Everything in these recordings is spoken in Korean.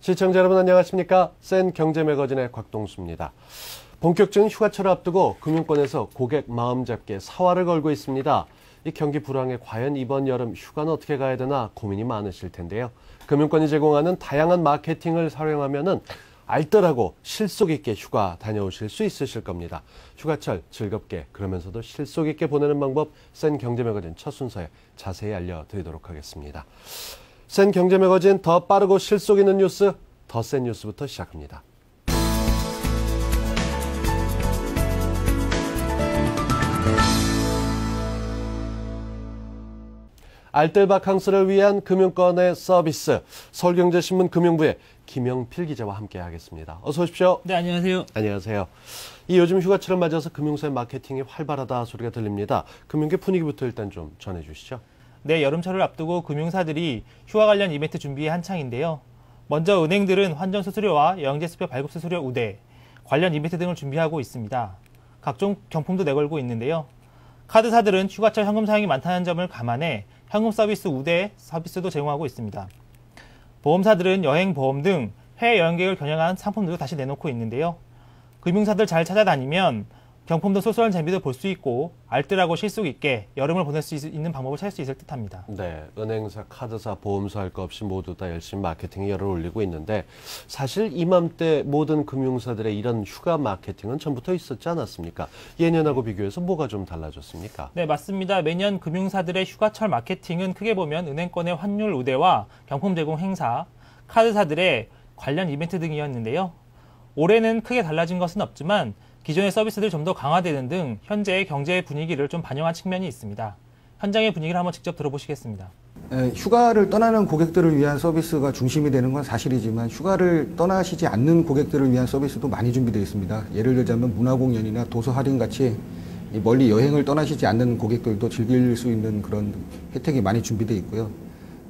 시청자 여러분 안녕하십니까? 센 경제 매거진의 곽동수입니다. 본격적인 휴가철을 앞두고 금융권에서 고객 마음 잡기에 사활을 걸고 있습니다. 이 경기 불황에 과연 이번 여름 휴가는 어떻게 가야 되나 고민이 많으실 텐데요. 금융권이 제공하는 다양한 마케팅을 활용하면은 알뜰하고 실속 있게 휴가 다녀오실 수 있으실 겁니다. 휴가철 즐겁게 그러면서도 실속 있게 보내는 방법 센 경제 매거진 첫 순서에 자세히 알려드리도록 하겠습니다. 센 경제 매거진 더 빠르고 실속 있는 뉴스 더 센 뉴스부터 시작합니다. 알뜰바캉스를 위한 금융권의 서비스 서울경제신문 금융부의 김영필 기자와 함께 하겠습니다. 어서 오십시오. 네, 안녕하세요. 안녕하세요. 이 요즘 휴가철을 맞아서 금융사의 마케팅이 활발하다 소리가 들립니다. 금융계 분위기부터 일단 좀 전해주시죠. 네, 여름철을 앞두고 금융사들이 휴가 관련 이벤트 준비에 한창인데요. 먼저 은행들은 환전 수수료와 영재수표 발급 수수료 우대, 관련 이벤트 등을 준비하고 있습니다. 각종 경품도 내걸고 있는데요. 카드사들은 휴가철 현금 사용이 많다는 점을 감안해 현금 서비스 우대 서비스도 제공하고 있습니다. 보험사들은 여행 보험 등 해외 여행 계획을 겨냥한 상품들도 다시 내놓고 있는데요. 금융사들 잘 찾아다니면 경품도 소소한 재미도 볼 수 있고 알뜰하고 실속 있게 여름을 보낼 수 있는 방법을 찾을 수 있을 듯합니다. 네, 은행사, 카드사, 보험사 할 것 없이 모두 다 열심히 마케팅에 열을 올리고 있는데 사실 이맘때 모든 금융사들의 이런 휴가 마케팅은 전부터 있었지 않았습니까? 예년하고 비교해서 뭐가 좀 달라졌습니까? 네, 맞습니다. 매년 금융사들의 휴가철 마케팅은 크게 보면 은행권의 환율 우대와 경품 제공 행사, 카드사들의 관련 이벤트 등이었는데요. 올해는 크게 달라진 것은 없지만 기존의 서비스들이 좀 더 강화되는 등 현재의 경제 분위기를 좀 반영한 측면이 있습니다. 현장의 분위기를 한번 직접 들어보시겠습니다. 휴가를 떠나는 고객들을 위한 서비스가 중심이 되는 건 사실이지만 휴가를 떠나시지 않는 고객들을 위한 서비스도 많이 준비되어 있습니다. 예를 들자면 문화공연이나 도서 할인 같이 멀리 여행을 떠나시지 않는 고객들도 즐길 수 있는 그런 혜택이 많이 준비되어 있고요.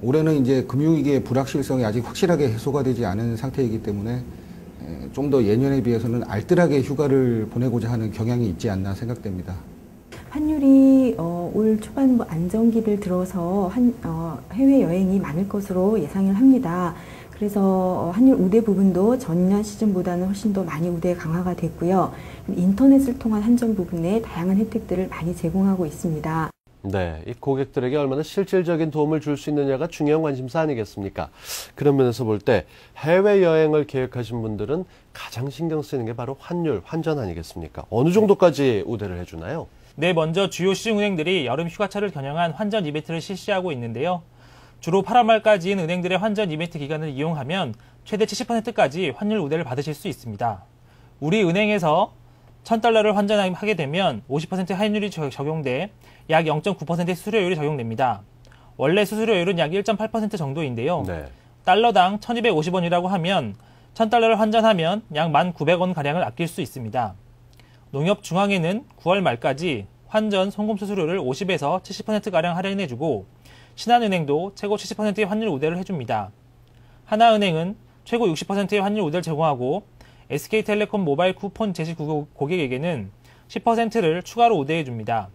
올해는 이제 금융위기의 불확실성이 아직 확실하게 해소가 되지 않은 상태이기 때문에 좀 더 예년에 비해서는 알뜰하게 휴가를 보내고자 하는 경향이 있지 않나 생각됩니다. 환율이 올 초반 안정기를 들어서 해외여행이 많을 것으로 예상을 합니다. 그래서 환율 우대 부분도 전년 시즌보다는 훨씬 더 많이 우대 강화가 됐고요. 인터넷을 통한 한전 부분에 다양한 혜택들을 많이 제공하고 있습니다. 네, 이 고객들에게 얼마나 실질적인 도움을 줄 수 있느냐가 중요한 관심사 아니겠습니까? 그런 면에서 볼 때 해외여행을 계획하신 분들은 가장 신경 쓰이는 게 바로 환율, 환전 아니겠습니까? 어느 정도까지 우대를 해주나요? 네, 먼저 주요 시중은행들이 여름 휴가철을 겨냥한 환전 이벤트를 실시하고 있는데요. 주로 8월 말까지인 은행들의 환전 이벤트 기간을 이용하면 최대 70%까지 환율 우대를 받으실 수 있습니다. 우리 은행에서 1,000달러를 환전하게 되면 50% 할인율이 적용돼 약 0.9%의 수수료율이 적용됩니다. 원래 수수료율은 약 1.8% 정도인데요. 네. 달러당 1,250원이라고 하면 1,000달러를 환전하면 약 1,900원가량을 아낄 수 있습니다. 농협중앙회는 9월 말까지 환전 송금 수수료를 50에서 70%가량 할인해주고 신한은행도 최고 70%의 환율 우대를 해줍니다. 하나은행은 최고 60%의 환율 우대를 제공하고 SK텔레콤 모바일 쿠폰 제시 고객에게는 10%를 추가로 우대해줍니다.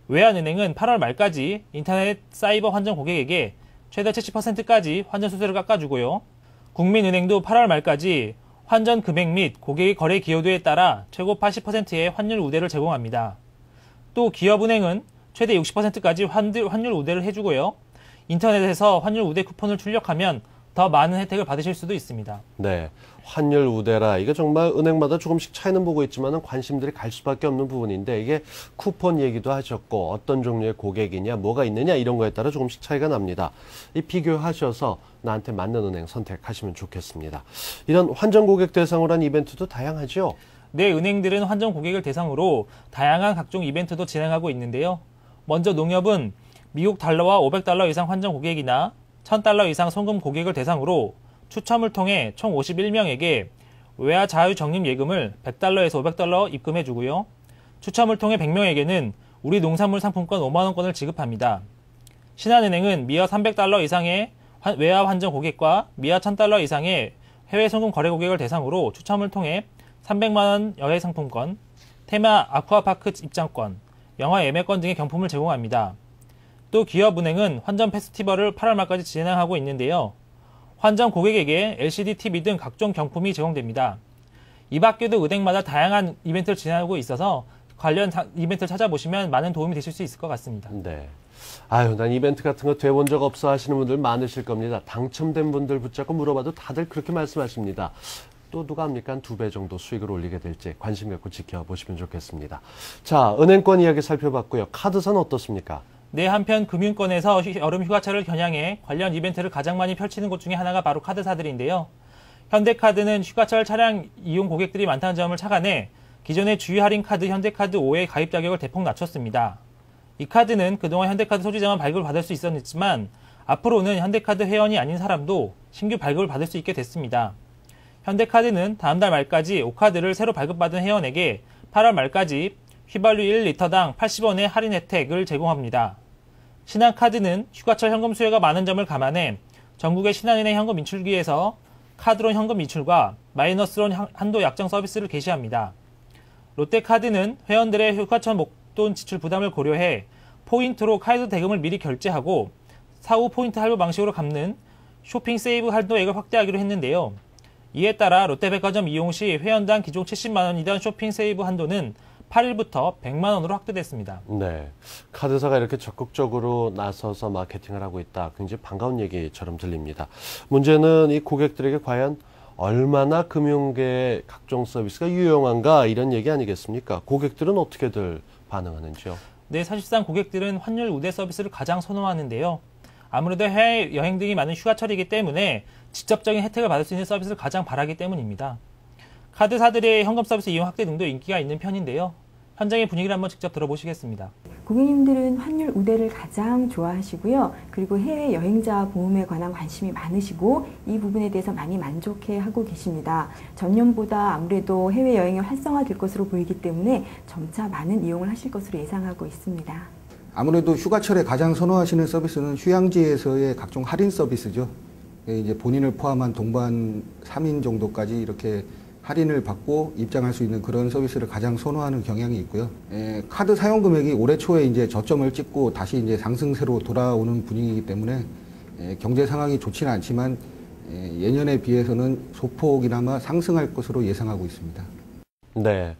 외환은행은 8월 말까지 인터넷 사이버 환전 고객에게 최대 70%까지 환전 수수료를 깎아주고요. 국민은행도 8월 말까지 환전 금액 및 고객의 거래 기여도에 따라 최고 80%의 환율 우대를 제공합니다. 또 기업은행은 최대 60%까지 환율 우대를 해주고요. 인터넷에서 환율 우대 쿠폰을 출력하면 더 많은 혜택을 받으실 수도 있습니다. 네, 환율 우대라 이게 정말 은행마다 조금씩 차이는 보고 있지만 관심들이 갈 수밖에 없는 부분인데 이게 쿠폰 얘기도 하셨고 어떤 종류의 고객이냐 뭐가 있느냐 이런 거에 따라 조금씩 차이가 납니다. 이 비교하셔서 나한테 맞는 은행 선택하시면 좋겠습니다. 이런 환전 고객 대상으로 한 이벤트도 다양하죠? 네, 은행들은 환전 고객을 대상으로 다양한 각종 이벤트도 진행하고 있는데요. 먼저 농협은 미국 달러와 500달러 이상 환전 고객이나 1,000달러 이상 송금 고객을 대상으로 추첨을 통해 총 51명에게 외화 자유 적립 예금을 100달러에서 500달러 입금해주고요. 추첨을 통해 100명에게는 우리 농산물 상품권 5만원권을 지급합니다. 신한은행은 미화 300달러 이상의 외화 환전 고객과 미화 1,000달러 이상의 해외 송금 거래 고객을 대상으로 추첨을 통해 300만원 여행 상품권, 테마 아쿠아파크 입장권, 영화 예매권 등의 경품을 제공합니다. 또 기업은행은 환전 페스티벌을 8월 말까지 진행하고 있는데요. 환전 고객에게 LCD TV 등 각종 경품이 제공됩니다. 이 밖에도 은행마다 다양한 이벤트를 진행하고 있어서 관련 이벤트를 찾아보시면 많은 도움이 되실 수 있을 것 같습니다. 네. 아유, 난 이벤트 같은 거 돼본 적 없어 하시는 분들 많으실 겁니다. 당첨된 분들 붙잡고 물어봐도 다들 그렇게 말씀하십니다. 또 누가 합니까? 한 2배 정도 수익을 올리게 될지 관심 갖고 지켜보시면 좋겠습니다. 자, 은행권 이야기 살펴봤고요. 카드사는 어떻습니까? 네, 한편 금융권에서 여름 휴가철을 겨냥해 관련 이벤트를 가장 많이 펼치는 곳 중에 하나가 바로 카드사들인데요. 현대카드는 휴가철 차량 이용 고객들이 많다는 점을 착안해 기존의 주유 할인 카드 현대카드 5의 가입 자격을 대폭 낮췄습니다. 이 카드는 그동안 현대카드 소지자만 발급을 받을 수 있었지만 앞으로는 현대카드 회원이 아닌 사람도 신규 발급을 받을 수 있게 됐습니다. 현대카드는 다음 달 말까지 5카드를 새로 발급받은 회원에게 8월 말까지 휘발유 1리터당 80원의 할인 혜택을 제공합니다. 신한카드는 휴가철 현금 수요가 많은 점을 감안해 전국의 신한은행 현금 인출기에서 카드론 현금 인출과 마이너스론 한도 약정 서비스를 개시합니다. 롯데카드는 회원들의 휴가철 목돈 지출 부담을 고려해 포인트로 카드 대금을 미리 결제하고 사후 포인트 할부 방식으로 갚는 쇼핑 세이브 한도액을 확대하기로 했는데요. 이에 따라 롯데백화점 이용 시 회원당 기존 70만 원이던 쇼핑 세이브 한도는 8일부터 100만 원으로 확대됐습니다. 네, 카드사가 이렇게 적극적으로 나서서 마케팅을 하고 있다. 굉장히 반가운 얘기처럼 들립니다. 문제는 이 고객들에게 과연 얼마나 금융계의 각종 서비스가 유용한가 이런 얘기 아니겠습니까? 고객들은 어떻게들 반응하는지요? 네, 사실상 고객들은 환율 우대 서비스를 가장 선호하는데요. 아무래도 해외 여행 등이 많은 휴가철이기 때문에 직접적인 혜택을 받을 수 있는 서비스를 가장 바라기 때문입니다. 카드사들의 현금 서비스 이용 확대 등도 인기가 있는 편인데요. 현장의 분위기를 한번 직접 들어보시겠습니다. 고객님들은 환율 우대를 가장 좋아하시고요. 그리고 해외 여행자 보험에 관한 관심이 많으시고 이 부분에 대해서 많이 만족해하고 계십니다. 전년보다 아무래도 해외 여행이 활성화될 것으로 보이기 때문에 점차 많은 이용을 하실 것으로 예상하고 있습니다. 아무래도 휴가철에 가장 선호하시는 서비스는 휴양지에서의 각종 할인 서비스죠. 이제 본인을 포함한 동반 3인 정도까지 이렇게 할인을 받고 입장할 수 있는 그런 서비스를 가장 선호하는 경향이 있고요. 카드 사용 금액이 올해 초에 이제 저점을 찍고 다시 이제 상승세로 돌아오는 분위기이기 때문에 경제 상황이 좋지는 않지만 예년에 비해서는 소폭이나마 상승할 것으로 예상하고 있습니다. 네.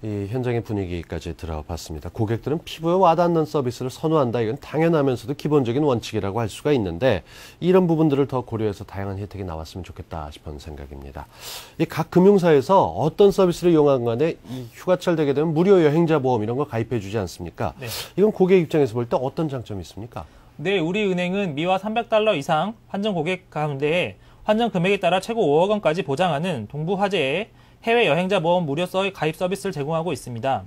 이 현장의 분위기까지 들어봤습니다. 고객들은 피부에 와닿는 서비스를 선호한다. 이건 당연하면서도 기본적인 원칙이라고 할 수가 있는데 이런 부분들을 더 고려해서 다양한 혜택이 나왔으면 좋겠다 싶은 생각입니다. 이 각 금융사에서 어떤 서비스를 이용한 간에 이 휴가철 되게 되면 무료 여행자 보험 이런 거 가입해 주지 않습니까? 네. 이건 고객 입장에서 볼 때 어떤 장점이 있습니까? 네, 우리은행은 미화 300달러 이상 환전 고객 가운데 환전 금액에 따라 최고 5억 원까지 보장하는 동부화재의 해외 여행자 보험 무료 가입 서비스를 제공하고 있습니다.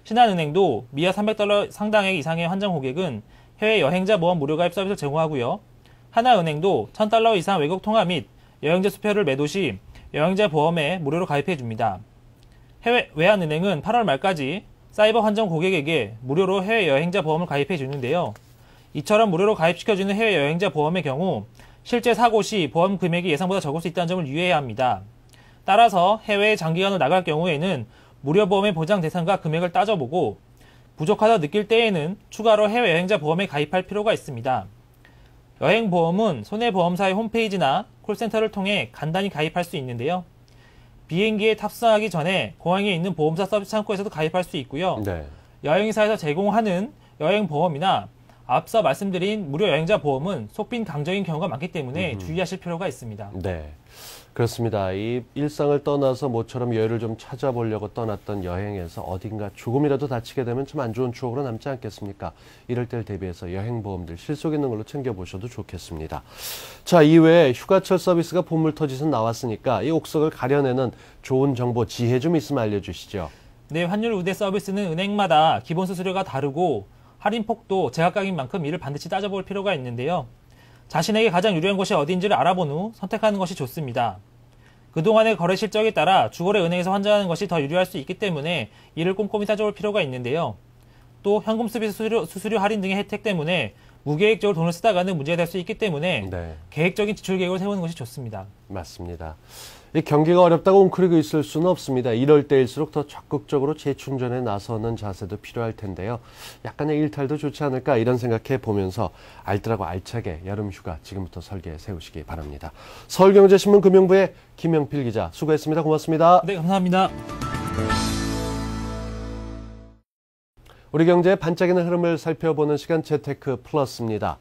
신한은행도 미화 300달러 상당액 이상의 환전 고객은 해외 여행자 보험 무료 가입 서비스를 제공하고요. 하나은행도 1000달러 이상 외국 통화 및 여행자 수표를 매도 시 여행자 보험에 무료로 가입해 줍니다. 외환은행은 8월 말까지 사이버 환전 고객에게 무료로 해외 여행자 보험을 가입해 주는데요. 이처럼 무료로 가입시켜주는 해외 여행자 보험의 경우 실제 사고 시 보험 금액이 예상보다 적을 수 있다는 점을 유의해야 합니다. 따라서 해외에 장기간으로 나갈 경우에는 무료 보험의 보장 대상과 금액을 따져보고 부족하다 느낄 때에는 추가로 해외여행자 보험에 가입할 필요가 있습니다. 여행보험은 손해보험사의 홈페이지나 콜센터를 통해 간단히 가입할 수 있는데요. 비행기에 탑승하기 전에 공항에 있는 보험사 서비스 창구에서도 가입할 수 있고요. 네. 여행사에서 제공하는 여행보험이나 앞서 말씀드린 무료 여행자 보험은 속빈 강정인 경우가 많기 때문에 주의하실 필요가 있습니다. 네. 그렇습니다. 이 일상을 떠나서 모처럼 여유를 좀 찾아보려고 떠났던 여행에서 어딘가 조금이라도 다치게 되면 참 안 좋은 추억으로 남지 않겠습니까? 이럴 때를 대비해서 여행보험들 실속 있는 걸로 챙겨보셔도 좋겠습니다. 자, 이외에 휴가철 서비스가 보물터짓은 나왔으니까 이 옥석을 가려내는 좋은 정보, 지혜 좀 있으면 알려주시죠. 네, 환율 우대 서비스는 은행마다 기본 수수료가 다르고 할인 폭도 제각각인 만큼 이를 반드시 따져볼 필요가 있는데요. 자신에게 가장 유리한 곳이 어디인지를 알아본 후 선택하는 것이 좋습니다. 그동안의 거래 실적에 따라 주거래 은행에서 환전하는 것이 더 유리할 수 있기 때문에 이를 꼼꼼히 따져볼 필요가 있는데요. 또 현금 서비스 수수료 할인 등의 혜택 때문에 무계획적으로 돈을 쓰다가는 문제가 될 수 있기 때문에 네. 계획적인 지출 계획을 세우는 것이 좋습니다. 맞습니다. 이 경기가 어렵다고 웅크리고 있을 수는 없습니다. 이럴 때일수록 더 적극적으로 재충전에 나서는 자세도 필요할 텐데요. 약간의 일탈도 좋지 않을까 이런 생각해 보면서 알뜰하고 알차게 여름휴가 지금부터 설계해 세우시기 바랍니다. 서울경제신문 금융부의 김영필 기자 수고했습니다. 고맙습니다. 네, 감사합니다. 우리 경제의 반짝이는 흐름을 살펴보는 시간 재테크 플러스입니다.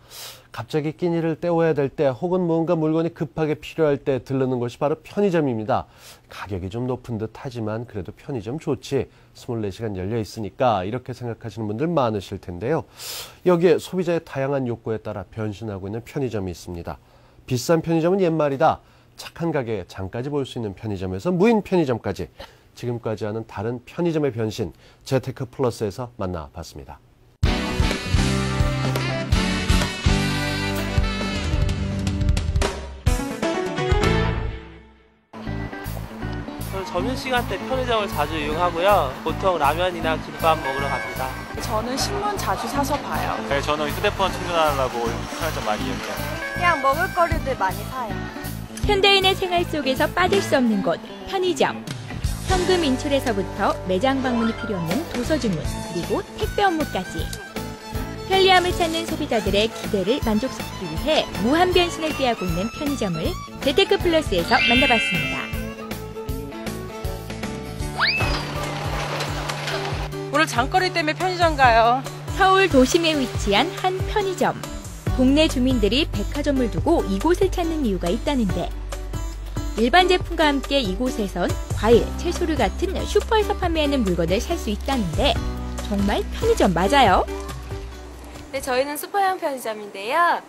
갑자기 끼니를 때워야 될 때 혹은 뭔가 물건이 급하게 필요할 때 들르는 곳이 바로 편의점입니다. 가격이 좀 높은 듯 하지만 그래도 편의점 좋지. 24시간 열려 있으니까 이렇게 생각하시는 분들 많으실 텐데요. 여기에 소비자의 다양한 욕구에 따라 변신하고 있는 편의점이 있습니다. 비싼 편의점은 옛말이다. 착한 가게에 장까지 볼 수 있는 편의점에서 무인 편의점까지. 지금까지 하는 다른 편의점의 변신, 재테크 플러스에서 만나봤습니다. 저는 점심시간 때 편의점을 자주 이용하고요. 보통 라면이나 김밥 먹으러 갑니다. 저는 신문 자주 사서 봐요. 네, 저는 휴대폰 충전하려고 편의점 많이 이용해요. 그냥 먹을거리들 많이 사요. 현대인의 생활 속에서 빠질 수 없는 곳, 편의점. 현금 인출에서부터 매장 방문이 필요 없는 도서 주문, 그리고 택배 업무까지. 편리함을 찾는 소비자들의 기대를 만족시키기 위해 무한 변신을 꾀하고 있는 편의점을 재테크 플러스에서 만나봤습니다. 오늘 장거리 때문에 편의점 가요. 서울 도심에 위치한 한 편의점. 동네 주민들이 백화점을 두고 이곳을 찾는 이유가 있다는데, 일반 제품과 함께 이곳에선 과일, 채소류 같은 슈퍼에서 판매하는 물건을 살 수 있다는데 정말 편의점 맞아요? 네, 저희는 슈퍼형 편의점인데요.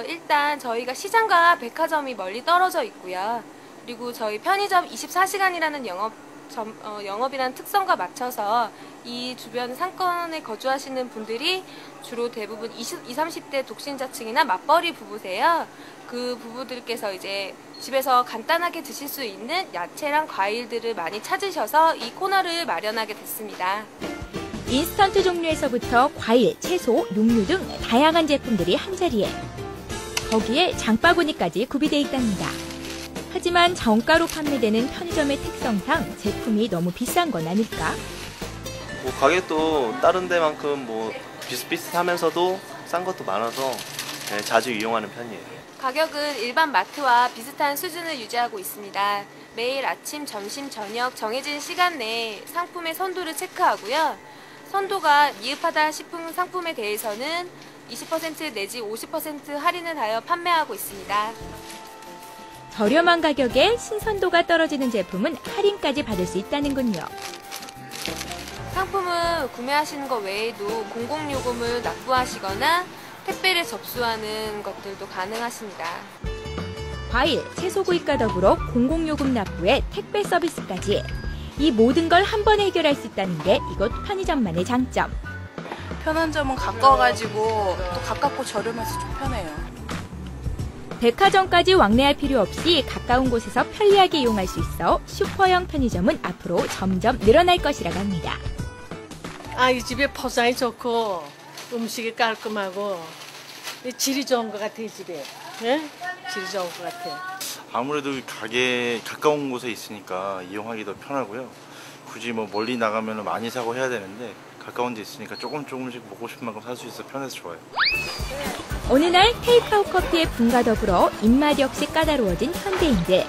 일단 저희가 시장과 백화점이 멀리 떨어져 있고요. 그리고 저희 편의점 24시간이라는 영업이라는 특성과 맞춰서 이 주변 상권에 거주하시는 분들이 주로 대부분 20, 30대 독신자층이나 맞벌이 부부세요. 그 부부들께서 이제 집에서 간단하게 드실 수 있는 야채랑 과일들을 많이 찾으셔서 이 코너를 마련하게 됐습니다. 인스턴트 종류에서부터 과일, 채소, 육류 등 다양한 제품들이 한자리에. 거기에 장바구니까지 구비되어 있답니다. 하지만 정가로 판매되는 편의점의 특성상 제품이 너무 비싼 건 아닐까? 뭐 가격도 다른 데만큼 뭐 비슷비슷하면서도 싼 것도 많아서 네, 자주 이용하는 편이에요. 가격은 일반 마트와 비슷한 수준을 유지하고 있습니다. 매일 아침, 점심, 저녁 정해진 시간 내에 상품의 선도를 체크하고요. 선도가 미흡하다 싶은 상품에 대해서는 20% 내지 50% 할인을 하여 판매하고 있습니다. 저렴한 가격에 신선도가 떨어지는 제품은 할인까지 받을 수 있다는군요. 상품을 구매하시는 것 외에도 공공요금을 납부하시거나 택배를 접수하는 것들도 가능하십니다. 과일, 채소 구입과 더불어 공공요금 납부에 택배 서비스까지. 이 모든 걸 한 번에 해결할 수 있다는 게 이곳 편의점만의 장점. 편의점은 가까워가지고 또 가깝고 저렴해서 좀 편해요. 백화점까지 왕래할 필요 없이 가까운 곳에서 편리하게 이용할 수 있어 슈퍼형 편의점은 앞으로 점점 늘어날 것이라고 합니다. 이 집에 포장이 좋고 음식이 깔끔하고 질이 좋은 것 같아, 이 집에. 네? 질이 좋은 것 같아. 아무래도 가게 가까운 곳에 있으니까 이용하기 더 편하고요. 굳이 뭐 멀리 나가면 많이 사고 해야 되는데 가까운 데 있으니까 조금씩 먹고 싶은 만큼 살 수 있어 편해서 좋아요. 어느 날 테이크아웃 커피의 붐과 더불어 입맛 역시 까다로워진 현대인들.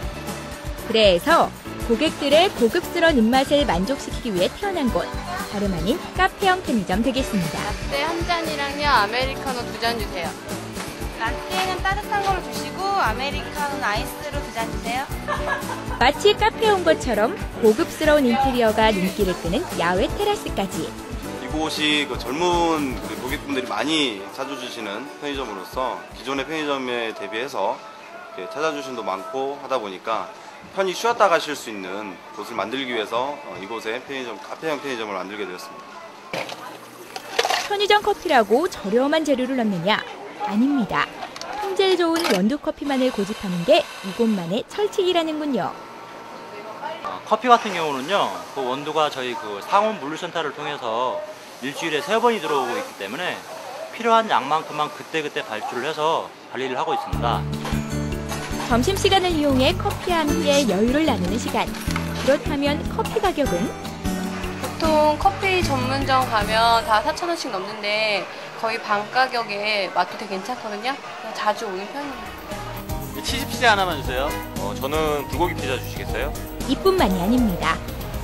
그래서 고객들의 고급스러운 입맛을 만족시키기 위해 태어난 곳, 다름 아닌 카페형 편의점 되겠습니다. 라떼 한 잔이랑요, 아메리카노 2잔 주세요. 라떼는 따뜻한 걸로 주시고 아메리카노는 아이스로 2잔 주세요. 마치 카페에 온 것처럼 고급스러운 인테리어가 눈길을 끄는 야외 테라스까지. 이곳이 젊은 고객분들이 많이 찾아주시는 편의점으로서 기존의 편의점에 대비해서 찾아주신 도 많고 하다 보니까 편히 쉬었다 가실 수 있는 곳을 만들기 위해서 이곳에 카페형 편의점을 만들게 되었습니다. 편의점 커피라고 저렴한 재료를 넣느냐? 아닙니다. 품질 좋은 원두 커피만을 고집하는 게 이곳만의 철칙이라는군요. 커피 같은 경우는요, 그 원두가 저희 상온 물류센터를 통해서 일주일에 3번이 들어오고 있기 때문에 필요한 양만큼만 그때그때 발주를 해서 관리를 하고 있습니다. 점심시간을 이용해 커피와 함께 여유를 나누는 시간. 그렇다면 커피 가격은? 보통 커피 전문점 가면 다 4,000원씩 넘는데 거의 반 가격에 맛도 되게 괜찮거든요. 그래서 자주 오는 편이에요. 치즈 피자 하나만 주세요. 저는 불고기 피자 주시겠어요? 이뿐만이 아닙니다.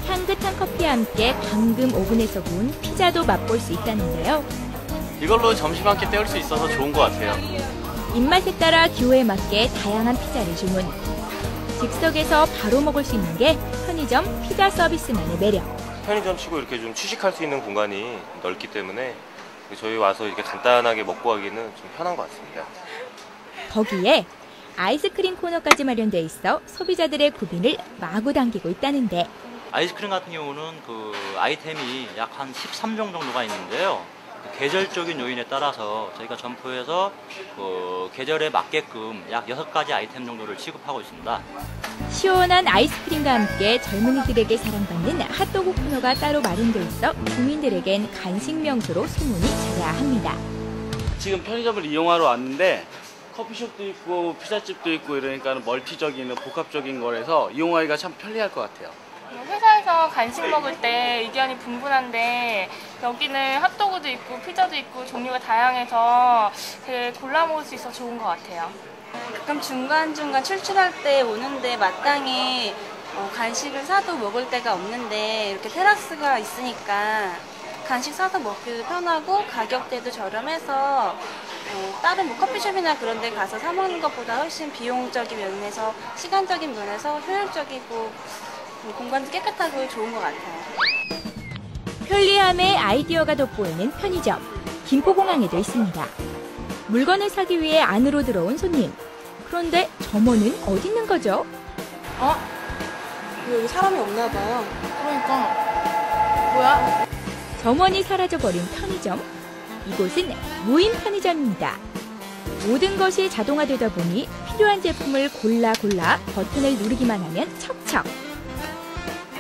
향긋한 커피와 함께 방금 오븐에서 구운 피자도 맛볼 수 있다는데요. 이걸로 점심 한 끼 때울 수 있어서 좋은 것 같아요. 입맛에 따라 기호에 맞게 다양한 피자를 주문. 즉석에서 바로 먹을 수 있는 게 편의점 피자 서비스만의 매력. 편의점 치고 이렇게 좀 취식할 수 있는 공간이 넓기 때문에 저희 와서 이렇게 간단하게 먹고 가기는 좀 편한 것 같습니다. 거기에 아이스크림 코너까지 마련돼 있어 소비자들의 구빈을 마구 당기고 있다는데. 아이스크림 같은 경우는 그 아이템이 약 한 13종 정도가 있는데요. 계절적인 요인에 따라서 저희가 점포에서 그 계절에 맞게끔 약 6가지 아이템 정도를 취급하고 있습니다. 시원한 아이스크림과 함께 젊은이들에게 사랑받는 핫도그 코너가 따로 마련돼 있어 주민들에겐 간식 명소로 소문이 자자합니다. 지금 편의점을 이용하러 왔는데 커피숍도 있고 피자집도 있고 이러니까 멀티적인 복합적인 거라서 이용하기가 참 편리할 것 같아요. 회사에서 간식 먹을 때 의견이 분분한데 여기는 핫도그도 있고 피자도 있고 종류가 다양해서 되게 골라 먹을 수 있어서 좋은 것 같아요. 가끔 중간중간 출출할 때 오는데 마땅히 간식을 사도 먹을 데가 없는데 이렇게 테라스가 있으니까 간식 사서 먹기도 편하고 가격대도 저렴해서 다른 뭐 커피숍이나 그런 데 가서 사 먹는 것보다 훨씬 비용적인 면에서 시간적인 면에서 효율적이고 공간도 깨끗하고 좋은 것 같아요. 편리함의 아이디어가 돋보이는 편의점. 김포공항에도 있습니다. 물건을 사기 위해 안으로 들어온 손님. 그런데 점원은 어디 있는 거죠? 여기 사람이 없나 봐요. 그러니까 뭐야? 점원이 사라져버린 편의점. 이곳은 무인 편의점입니다. 모든 것이 자동화되다 보니 필요한 제품을 골라 버튼을 누르기만 하면 척척.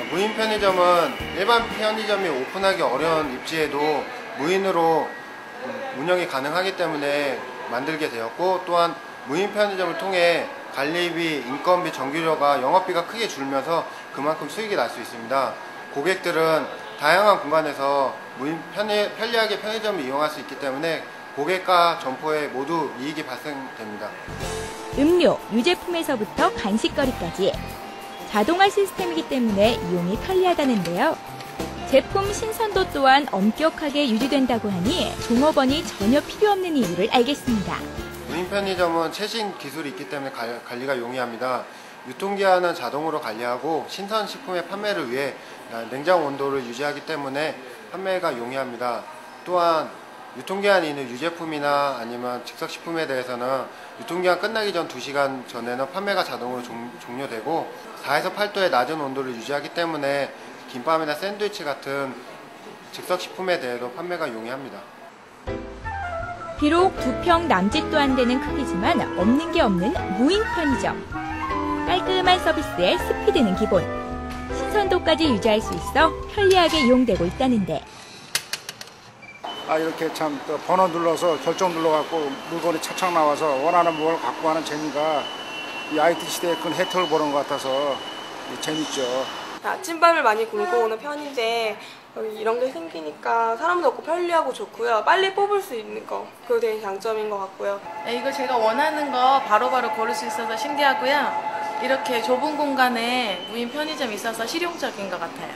무인 편의점은 일반 편의점이 오픈하기 어려운 입지에도 무인으로 운영이 가능하기 때문에 만들게 되었고, 또한 무인 편의점을 통해 관리비, 인건비, 전기료가 영업비가 크게 줄면서 그만큼 수익이 날 수 있습니다. 고객들은 다양한 공간에서 편리하게 편의점을 이용할 수 있기 때문에 고객과 점포에 모두 이익이 발생됩니다. 음료, 유제품에서부터 간식거리까지 자동화 시스템이기 때문에 이용이 편리하다는데요. 제품 신선도 또한 엄격하게 유지된다고 하니 종업원이 전혀 필요 없는 이유를 알겠습니다. 무인 편의점은 최신 기술이 있기 때문에 관리가 용이합니다. 유통기한은 자동으로 관리하고 신선 식품의 판매를 위해 냉장 온도를 유지하기 때문에 판매가 용이합니다. 또한 유통기한이 있는 유제품이나 아니면 즉석식품에 대해서는 유통기한 끝나기 전 2시간 전에는 판매가 자동으로 종료되고 4에서 8도의 낮은 온도를 유지하기 때문에 김밥이나 샌드위치 같은 즉석식품에 대해서 판매가 용이합니다. 비록 2평 남짓도 안 되는 크기지만 없는 게 없는 무인 편의점. 깔끔한 서비스에 스피드는 기본. 신선도까지 유지할 수 있어 편리하게 이용되고 있다는데. 이렇게 참 번호 눌러서 결정 눌러갖고 물건이 차창 나와서 원하는 뭘 갖고 가는 재미가 이 IT 시대의 큰 혜택을 보는 것 같아서 재밌죠. 아침밥을 많이 굶고 오는 편인데 이런 게 생기니까 사람도 없고 편리하고 좋고요. 빨리 뽑을 수 있는 거, 그거 되게 장점인 것 같고요. 이거 제가 원하는 거 바로바로 고를 수 있어서 신기하고요. 이렇게 좁은 공간에 무인 편의점이 있어서 실용적인 것 같아요.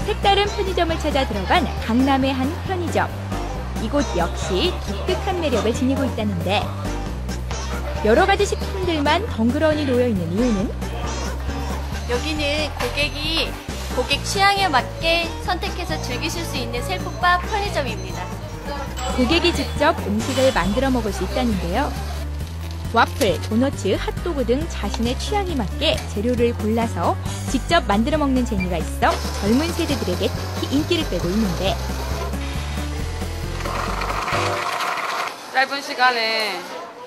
색다른 편의점을 찾아 들어간 강남의 한 편의점. 이곳 역시 독특한 매력을 지니고 있다는데 여러 가지 식품들만 덩그러니 놓여있는 이유는? 여기는 고객이 고객 취향에 맞게 선택해서 즐기실 수 있는 셀프바 편의점입니다. 고객이 직접 음식을 만들어 먹을 수 있다는데요. 와플, 도너츠, 핫도그 등 자신의 취향에 맞게 재료를 골라서 직접 만들어 먹는 재미가 있어 젊은 세대들에게 특히 인기를 빼고 있는데 짧은 시간에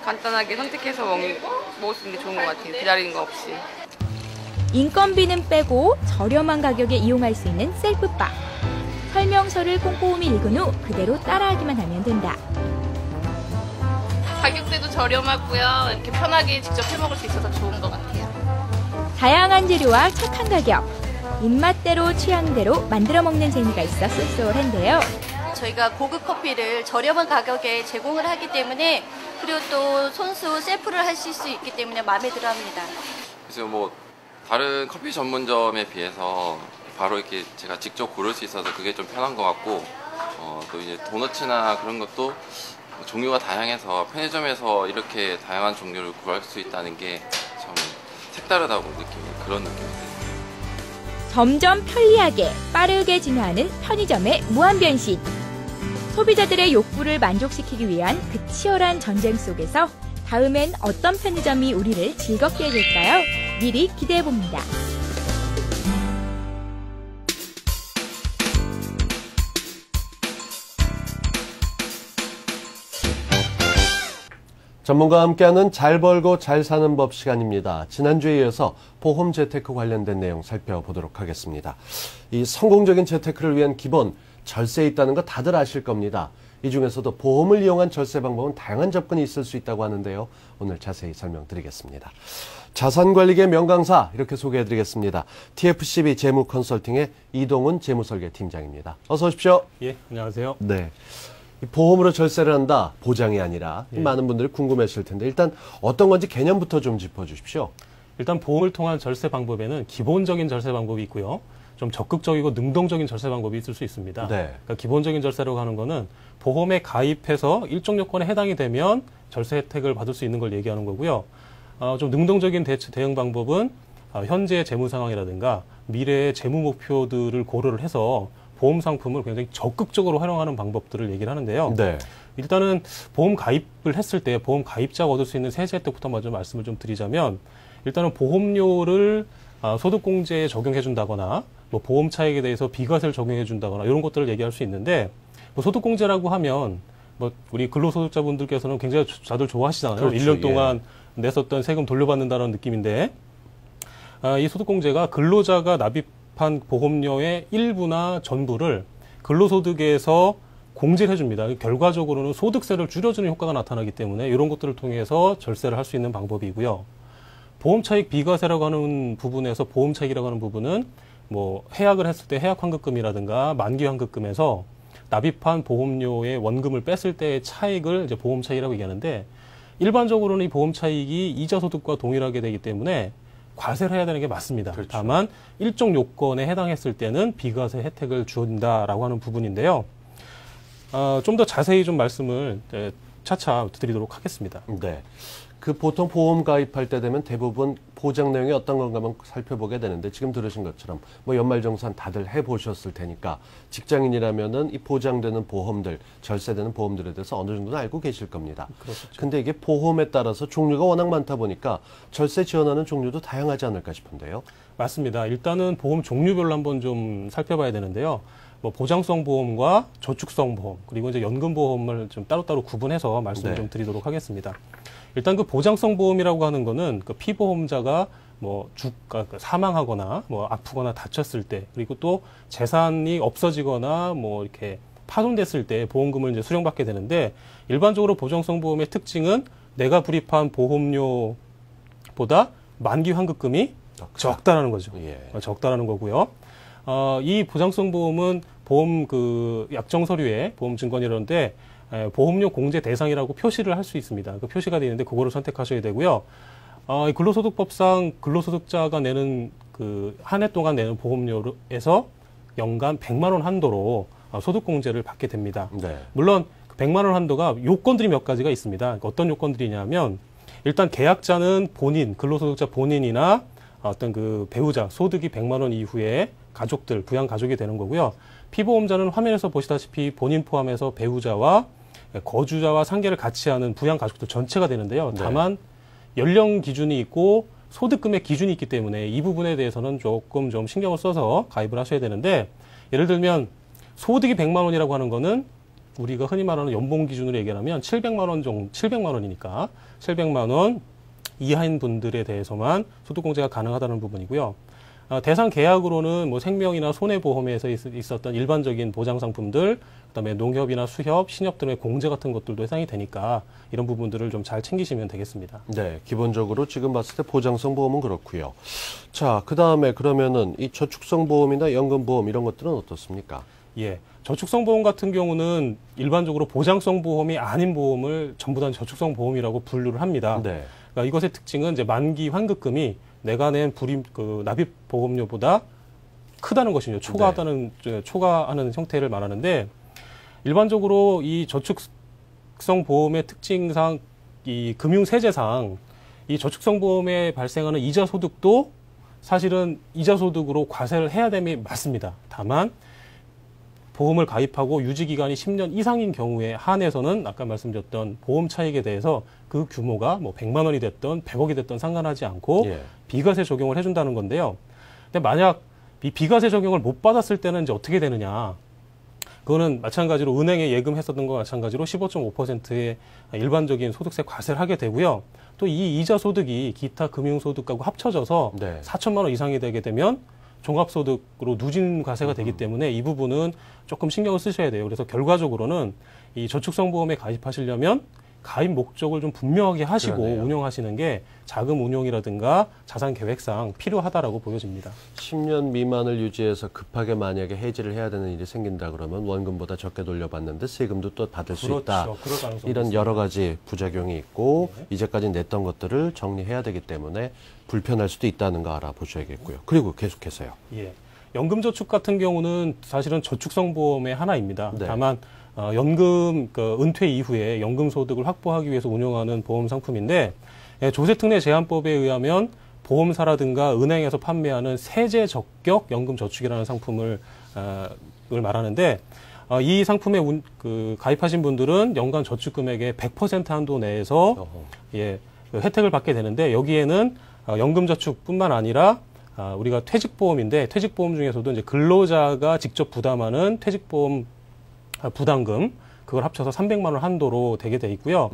간단하게 선택해서 먹을 수 있는 게 좋은 것 같아요. 기다리는 거 없이. 인건비는 빼고 저렴한 가격에 이용할 수 있는 셀프바. 설명서를 꼼꼼히 읽은 후 그대로 따라하기만 하면 된다. 가격대도 저렴하고요. 이렇게 편하게 직접 해 먹을 수 있어서 좋은 것 같아요. 다양한 재료와 착한 가격. 입맛대로 취향대로 만들어 먹는 재미가 있어 쏠쏠한데요. 저희가 고급 커피를 저렴한 가격에 제공을 하기 때문에 그리고 또 손수 셀프를 하실 수 있기 때문에 마음에 들어합니다. 그래서 뭐 다른 커피 전문점에 비해서 바로 이렇게 제가 직접 고를 수 있어서 그게 좀 편한 것 같고 또 이제 도너츠나 그런 것도 종류가 다양해서 편의점에서 이렇게 다양한 종류를 구할 수 있다는 게 참 색다르다고 그런 느낌이 들어요. 점점 편리하게 빠르게 진화하는 편의점의 무한 변신. 소비자들의 욕구를 만족시키기 위한 그 치열한 전쟁 속에서 다음엔 어떤 편의점이 우리를 즐겁게 해줄까요? 미리 기대해봅니다. 전문가와 함께하는 잘 벌고 잘 사는 법 시간입니다. 지난주에 이어서 보험 재테크 관련된 내용 살펴보도록 하겠습니다. 이 성공적인 재테크를 위한 기본, 절세에 있다는 거 다들 아실 겁니다. 이 중에서도 보험을 이용한 절세 방법은 다양한 접근이 있을 수 있다고 하는데요. 오늘 자세히 설명드리겠습니다. 자산관리계 명강사 이렇게 소개해드리겠습니다. TFCB 재무컨설팅의 이동훈 재무설계팀장입니다. 어서 오십시오. 예, 안녕하세요. 네. 보험으로 절세를 한다, 보장이 아니라 예. 많은 분들이 궁금해하실 텐데 일단 어떤 건지 개념부터 좀 짚어주십시오. 일단 보험을 통한 절세 방법에는 기본적인 절세 방법이 있고요. 좀 적극적이고 능동적인 절세 방법이 있을 수 있습니다. 네. 그러니까 기본적인 절세라고 하는 거는 보험에 가입해서 일정 요건에 해당이 되면 절세 혜택을 받을 수 있는 걸 얘기하는 거고요. 좀 능동적인 대응 방법은 현재의 재무 상황이라든가 미래의 재무 목표들을 고려를 해서 보험 상품을 굉장히 적극적으로 활용하는 방법들을 얘기를 하는데요. 네. 일단은 보험 가입을 했을 때 보험 가입자가 얻을 수 있는 세제 혜택부터 먼저 말씀을 좀 드리자면 일단은 보험료를 소득공제에 적용해 준다거나 뭐 보험 차익에 대해서 비과세를 적용해 준다거나 이런 것들을 얘기할 수 있는데 뭐 소득공제라고 하면 뭐 우리 근로소득자분들께서는 굉장히 다들 좋아하시잖아요. 그렇죠. 1년 동안 냈었던 세금 돌려받는다는 느낌인데 이 소득공제가 근로자가 납입한 보험료의 일부나 전부를 근로소득에서 공제를 해줍니다. 결과적으로는 소득세를 줄여주는 효과가 나타나기 때문에 이런 것들을 통해서 절세를 할 수 있는 방법이고요. 보험차익 비과세라고 하는 부분에서 보험차익이라고 하는 부분은 뭐 해약을 했을 때 해약환급금이라든가 만기환급금에서 납입한 보험료의 원금을 뺐을 때의 차익을 이제 보험차익이라고 얘기하는데 일반적으로는 이 보험차익이 이자소득과 동일하게 되기 때문에 과세를 해야 되는 게 맞습니다. 그렇죠. 다만 일정 요건에 해당했을 때는 비과세 혜택을 준다라고 하는 부분인데요. 좀 더 자세히 좀 말씀을 차차 드리도록 하겠습니다. 네. 그 보통 보험 가입할 때 되면 대부분 보장 내용이 어떤 건가 한번 살펴보게 되는데 지금 들으신 것처럼 뭐 연말정산 다들 해보셨을 테니까 직장인이라면은 이 보장되는 보험들, 절세되는 보험들에 대해서 어느 정도는 알고 계실 겁니다. 그렇죠. 근데 이게 보험에 따라서 종류가 워낙 많다 보니까 절세 지원하는 종류도 다양하지 않을까 싶은데요. 맞습니다. 일단은 보험 종류별로 한번 좀 살펴봐야 되는데요. 뭐 보장성 보험과 저축성 보험 그리고 이제 연금 보험을 좀 따로따로 구분해서 말씀을 좀 드리도록 하겠습니다. 일단 그 보장성 보험이라고 하는 거는 그 피보험자가 뭐 사망하거나 뭐 아프거나 다쳤을 때 그리고 또 재산이 없어지거나 뭐 이렇게 파손됐을 때 보험금을 이제 수령받게 되는데 일반적으로 보장성 보험의 특징은 내가 불입한 보험료보다 만기 환급금이 적다라는 거죠. 적다라는 거고요. 이 보장성 보험은 보험 그 약정 서류에 보험 증권이라는데 보험료 공제 대상이라고 표시를 할 수 있습니다. 그 표시가 되어 있는데 그거를 선택하셔야 되고요. 근로소득법상 근로소득자가 내는 그 한 해 동안 내는 보험료에서 연간 100만 원 한도로 소득공제를 받게 됩니다. 네. 물론 100만 원 한도가 요건들이 몇 가지가 있습니다. 그러니까 어떤 요건들이냐면 일단 계약자는 본인, 근로소득자 본인이나 어떤 그 배우자, 소득이 100만 원 이후에 가족들, 부양 가족이 되는 거고요. 피보험자는 화면에서 보시다시피 본인 포함해서 배우자와 거주자와 상계를 같이 하는 부양 가족들 전체가 되는데요. 다만 연령 기준이 있고 소득금의 기준이 있기 때문에 이 부분에 대해서는 조금 좀 신경을 써서 가입을 하셔야 되는데 예를 들면 소득이 100만 원이라고 하는 거는 우리가 흔히 말하는 연봉 기준으로 얘기하면 700만 원 정도, 700만 원이니까 700만 원 이하인 분들에 대해서만 소득공제가 가능하다는 부분이고요. 대상 계약으로는 뭐 생명이나 손해보험에서 있었던 일반적인 보장 상품들, 그다음에 농협이나 수협, 신협 등의 공제 같은 것들도 해당이 되니까 이런 부분들을 좀 잘 챙기시면 되겠습니다. 네, 기본적으로 지금 봤을 때 보장성 보험은 그렇고요. 자, 그다음에 그러면은 이 저축성 보험이나 연금 보험 이런 것들은 어떻습니까? 예, 저축성 보험 같은 경우는 일반적으로 보장성 보험이 아닌 보험을 전부 다 저축성 보험이라고 분류를 합니다. 네. 그러니까 이것의 특징은 이제 만기 환급금이 내가 낸 납입 보험료보다 크다는 것이죠. 초과하는 형태를 말하는데, 일반적으로 이 저축성 보험의 특징상, 이 금융세제상, 이 저축성 보험에 발생하는 이자 소득도 사실은 이자 소득으로 과세를 해야 됨이 맞습니다. 다만 보험을 가입하고 유지 기간이 10년 이상인 경우에 한해서는 아까 말씀드렸던 보험 차익에 대해서 그 규모가 뭐 100만 원이 됐던 100억이 됐던 상관하지 않고 비과세 적용을 해준다는 건데요. 근데 만약 이 비과세 적용을 못 받았을 때는 이제 어떻게 되느냐? 그거는 마찬가지로 은행에 예금했었던 것과 마찬가지로 15.5%의 일반적인 소득세 과세를 하게 되고요. 또 이 이자 소득이 기타 금융소득하고 합쳐져서 4천만 원 이상이 되게 되면 종합소득으로 누진 과세가 되기 때문에 이 부분은 조금 신경을 쓰셔야 돼요. 그래서 결과적으로는 이 저축성 보험에 가입하시려면 가입 목적을 좀 분명하게 하시고 그러네요. 운영하시는 게 자금 운용이라든가 자산 계획상 필요하다라고 보여집니다. 10년 미만을 유지해서 급하게 만약에 해지를 해야 되는 일이 생긴다 그러면 원금보다 적게 돌려받는데 세금도 또 받을 수 있다. 그럴 가능성이 이런 있습니다. 여러 가지 부작용이 있고 이제까지 냈던 것들을 정리해야 되기 때문에 불편할 수도 있다는 거 알아보셔야겠고요. 그리고 계속해서요. 예. 연금저축 같은 경우는 사실은 저축성 보험의 하나입니다. 네. 다만 연금 은퇴 이후에 연금 소득을 확보하기 위해서 운영하는 보험 상품인데, 조세특례 제한법에 의하면 보험사라든가 은행에서 판매하는 세제 적격 연금 저축이라는 상품을 말하는데, 이 상품에 가입하신 분들은 연간 저축 금액의 100% 한도 내에서 혜택을 받게 되는데, 여기에는 연금 저축뿐만 아니라 우리가 퇴직보험인데, 퇴직보험 중에서도 이제 근로자가 직접 부담하는 퇴직보험 부담금, 그걸 합쳐서 300만 원 한도로 되게 돼 있고요.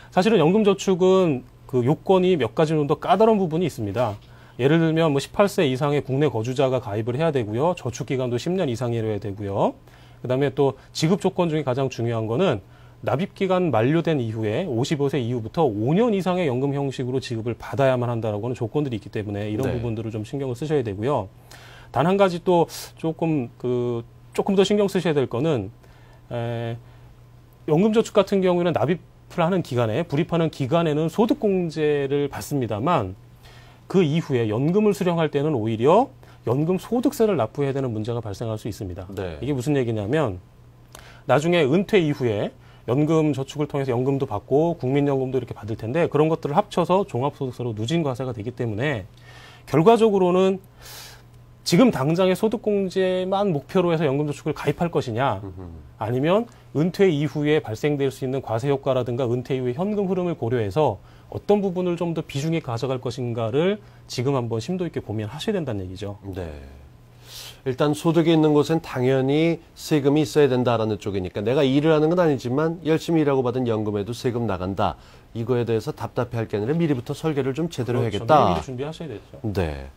사실은 연금저축은 그 요건이 몇 가지 정도 까다로운 부분이 있습니다. 예를 들면 뭐 18세 이상의 국내 거주자가 가입을 해야 되고요. 저축 기간도 10년 이상이어야 되고요. 그다음에 또 지급 조건 중에 가장 중요한 거는 납입 기간 만료된 이후에 55세 이후부터 5년 이상의 연금 형식으로 지급을 받아야만 한다라고 하는 조건들이 있기 때문에 이런 부분들을 좀 신경을 쓰셔야 되고요. 단 한 가지 또 조금 더 신경 쓰셔야 될 거는, 연금저축 같은 경우에는 납입을 하는 기간에, 불입하는 기간에는 소득공제를 받습니다만 그 이후에 연금을 수령할 때는 오히려 연금 소득세를 납부해야 되는 문제가 발생할 수 있습니다. 이게 무슨 얘기냐면, 나중에 은퇴 이후에 연금 저축을 통해서 연금도 받고 국민연금도 이렇게 받을 텐데, 그런 것들을 합쳐서 종합소득세로 누진과세가 되기 때문에 결과적으로는 지금 당장의 소득공제만 목표로 해서 연금저축을 가입할 것이냐, 아니면 은퇴 이후에 발생될 수 있는 과세 효과라든가 은퇴 이후의 현금 흐름을 고려해서 어떤 부분을 좀 더 비중에 가져갈 것인가를 지금 한번 심도 있게 고민하셔야 된다는 얘기죠. 네. 일단 소득이 있는 곳엔 당연히 세금이 있어야 된다라는 쪽이니까, 내가 일을 하는 건 아니지만 열심히 일하고 받은 연금에도 세금 나간다. 이거에 대해서 답답해할 게 아니라 미리부터 설계를 좀 제대로 해야겠다. 미리 준비하셔야 되죠. 네.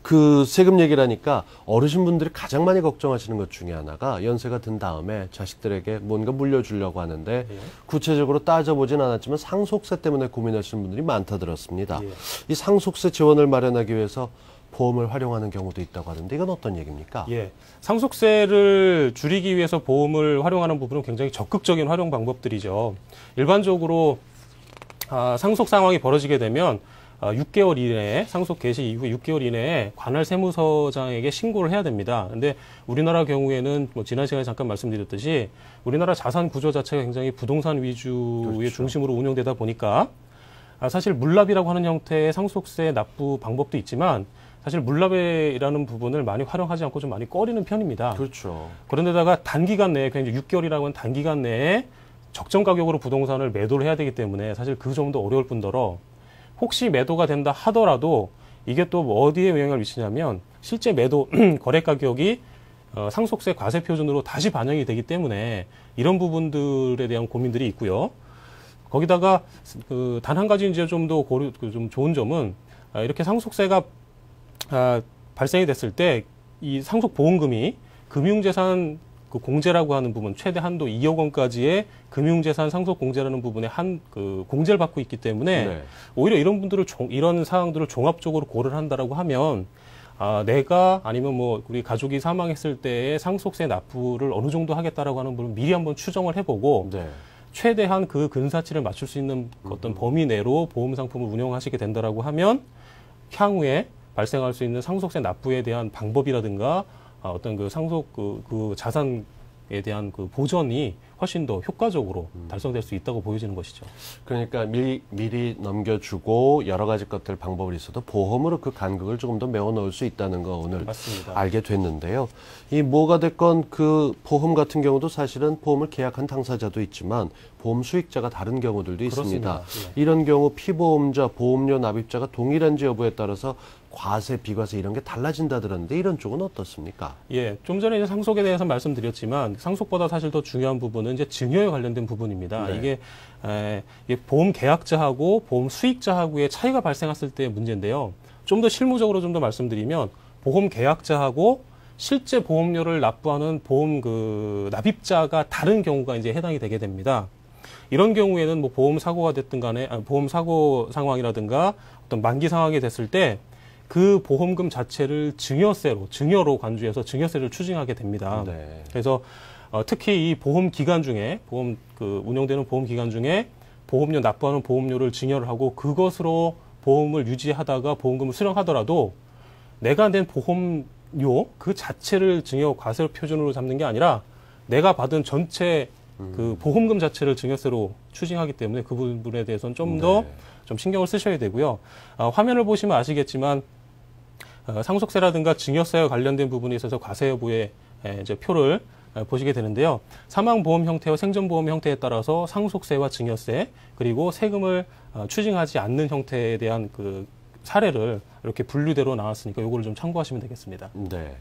그 세금 얘기라니까 어르신분들이 가장 많이 걱정하시는 것 중에 하나가, 연세가 든 다음에 자식들에게 뭔가 물려주려고 하는데 구체적으로 따져보진 않았지만 상속세 때문에 고민하시는 분들이 많다 들었습니다. 이 상속세 지원을 마련하기 위해서 보험을 활용하는 경우도 있다고 하는데, 이건 어떤 얘기입니까? 예. 상속세를 줄이기 위해서 보험을 활용하는 부분은 굉장히 적극적인 활용 방법들이죠. 일반적으로 상속 상황이 벌어지게 되면 6개월 이내에, 상속 개시 이후 6개월 이내에 관할 세무서장에게 신고를 해야 됩니다. 근데 우리나라 경우에는 뭐 지난 시간에 잠깐 말씀드렸듯이 우리나라 자산 구조 자체가 굉장히 부동산 위주의 중심으로 운영되다 보니까 사실 물납이라고 하는 형태의 상속세 납부 방법도 있지만, 사실 물납이라는 부분을 많이 활용하지 않고 좀 많이 꺼리는 편입니다. 그렇죠. 그런데다가 단기간 내에, 그냥 6개월이라고 하는 단기간 내에 적정 가격으로 부동산을 매도를 해야 되기 때문에 사실 그 점도 어려울 뿐더러, 혹시 매도가 된다 하더라도 이게 또 어디에 영향을 미치냐면, 실제 매도 거래 가격이 상속세 과세 표준으로 다시 반영이 되기 때문에 이런 부분들에 대한 고민들이 있고요. 거기다가 단 한 가지 이제 좀 더 좀 좋은 점은, 이렇게 상속세가 발생이 됐을 때 이 상속보험금이 금융재산 그 공제라고 하는 부분, 최대 한도 2억 원까지의 금융재산 상속공제라는 부분에 그 공제를 받고 있기 때문에 네. 오히려 이런 분들을 이런 사항들을 종합적으로 고려를 한다라고 하면 내가 아니면 뭐 우리 가족이 사망했을 때의 상속세 납부를 어느 정도 하겠다라고 하는 부분을 미리 한번 추정을 해보고 네. 최대한 그 근사치를 맞출 수 있는 어떤 범위 내로 보험 상품을 운영하시게 된다라고 하면 향후에 발생할 수 있는 상속세 납부에 대한 방법이라든가 어떤 그 상속 그 자산에 대한 그 보전이 훨씬 더 효과적으로 달성될 수 있다고 보여지는 것이죠. 그러니까 미리 넘겨주고 여러 가지 것들 방법이 있어도 보험으로 그 간극을 조금 더 메워 넣을 수 있다는 거 오늘 맞습니다. 알게 됐는데요. 이 뭐가 됐건 그 보험 같은 경우도 사실은 보험을 계약한 당사자도 있지만 보험 수익자가 다른 경우들도 있습니다. 그렇습니다. 이런 경우 피보험자, 보험료 납입자가 동일한지 여부에 따라서 과세, 비과세 이런 게 달라진다 들었는데 이런 쪽은 어떻습니까? 예, 좀 전에 이제 상속에 대해서 말씀드렸지만 상속보다 사실 더 중요한 부분은 이제 증여에 관련된 부분입니다. 네. 이게 보험 계약자하고 보험 수익자하고의 차이가 발생했을 때의 문제인데요. 좀 더 실무적으로 좀 더 말씀드리면 보험 계약자하고 실제 보험료를 납부하는 보험 그 납입자가 다른 경우가 이제 해당이 되게 됩니다. 이런 경우에는 뭐 보험 사고가 됐든 간에 보험 사고 상황이라든가 어떤 만기 상황이 됐을 때 그 보험금 자체를 증여로 간주해서 증여세를 추징하게 됩니다. 네. 그래서 특히 이 보험 기간 중에 운영되는 보험 기간 중에 보험료 납부하는 보험료를 증여를 하고 그것으로 보험을 유지하다가 보험금을 수령하더라도 내가 낸 보험료 그 자체를 증여 과세 표준으로 잡는 게 아니라 내가 받은 전체 그 보험금 자체를 증여세로 추징하기 때문에 그 부분에 대해서는 좀 더 좀 신경을 쓰셔야 되고요. 화면을 보시면 아시겠지만 상속세라든가 증여세와 관련된 부분에 있어서 과세 여부의 이제 표를 보시게 되는데요. 사망보험 형태와 생존보험 형태에 따라서 상속세와 증여세 그리고 세금을 추징하지 않는 형태에 대한 그 사례를 이렇게 분류대로 나왔으니까 요거를 좀 참고하시면 되겠습니다. 네.